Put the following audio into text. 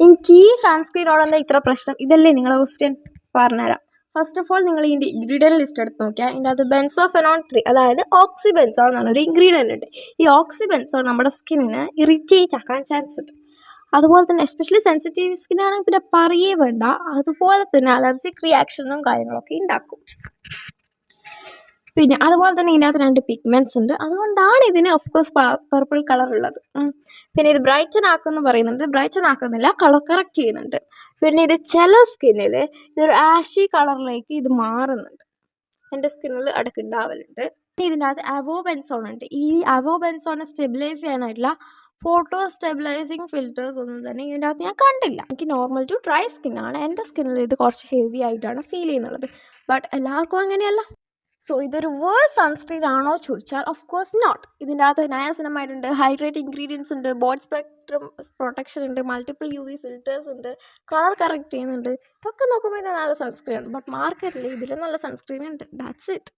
എനിക്ക് ഈ സൺസ്ക്രീനോടെന്താ ഇത്ര പ്രശ്നം? ഇതല്ലേ നിങ്ങളെ ക്വസ്റ്റ്യൻ? പറഞ്ഞുതരാം. ഫസ്റ്റ് ഓഫ് ഓൾ നിങ്ങൾ ഇതിൻ്റെ ഇൻഗ്രീഡിയൻറ്റ് ലിസ്റ്റ് എടുത്ത് നോക്കിയാൽ ഇതിൻ്റെ അത് ബെൻസോഫെനോൺ 3, അതായത് ഓക്സിബെൻസോൾ എന്ന് പറഞ്ഞൊരു ഇൻഗ്രീഡിയൻ്റ് ഉണ്ട്. ഈ ഓക്സിബെൻസോൾ നമ്മുടെ സ്കിന്നിന് ഇറിറ്റേറ്റ് ആക്കാൻ ചാൻസ് ഉണ്ട്. അതുപോലെ തന്നെ എസ്പെഷ്യലി സെൻസിറ്റീവ് സ്കിന്നാണെങ്കിൽ പിന്നെ പറയേ വേണ്ട. അതുപോലെ തന്നെ അലർജിക് റിയാക്ഷനും കാര്യങ്ങളൊക്കെ ഉണ്ടാക്കും. പിന്നെ അതുപോലെ തന്നെ ഇതിനകത്ത് 2 പിഗ്മെൻറ്റ്സ് ഉണ്ട്. അതുകൊണ്ടാണ് ഇതിന് ഓഫ്കോഴ്സ് പർപ്പിൾ കളർ ഉള്ളത്. പിന്നെ ഇത് ബ്രൈറ്റൻ ആക്കുമെന്ന് പറയുന്നുണ്ട്. ബ്രൈറ്റൻ ആക്കുന്നില്ല, കളർ കറക്റ്റ് ചെയ്യുന്നുണ്ട്. പിന്നെ ഇത് ചില സ്കിന്നിൽ ഇതൊരു ആഷി കളറിലേക്ക് ഇത് മാറുന്നുണ്ട്. എൻ്റെ സ്കിന്നിൽ ഇടയ്ക്ക് ഉണ്ടാവലുണ്ട്. ഇതിൻ്റെ അകത്ത് അവോബെൻസോൺ ഉണ്ട്. ഈ അവോബെൻസോണിനെ സ്റ്റെബിലൈസ് ചെയ്യാനായിട്ടുള്ള ഫോട്ടോ സ്റ്റെബിലൈസിങ് ഫിൽറ്റേഴ്സ് ഒന്നും തന്നെ ഇതിൻ്റെ അകത്ത് ഞാൻ കണ്ടില്ല. എനിക്ക് നോർമൽ ടു ഡ്രൈ സ്കിന്നാണ്. എൻ്റെ സ്കിന്നിൽ ഇത് കുറച്ച് ഹെവി ആയിട്ടാണ് ഫീൽ ചെയ്യുന്നത്. ബട്ട് എല്ലാവർക്കും അങ്ങനെയല്ല. സോ ഇതൊരു വേഴ്സ് സൺസ്ക്രീൻ ആണോ ചോദിച്ചാൽ ഓഫ് കോഴ്സ് നോട്ട്. ഇതിൻ്റെ അകത്ത് നയാസിനമൈഡ് ഉണ്ട്, ഹൈഡ്രേറ്റ് ഇൻഗ്രീഡിയൻസ് ഉണ്ട്, ബോഡി സ്പെക്ട്രം പ്രൊട്ടക്ഷൻ ഉണ്ട്, മൾട്ടിപ്പിൾ UV ഫിൽറ്റേഴ്സ് ഉണ്ട്, കളർ കറക്റ്റ് ചെയ്യുന്നുണ്ട്. ഇതൊക്കെ നോക്കുമ്പോൾ ഇത് നല്ല സൺസ്ക്രീൻ ആണ്. ബട്ട് മാർക്കറ്റിൽ ഇതിലും നല്ല സൺസ്ക്രീൻ ഉണ്ട്. That's it.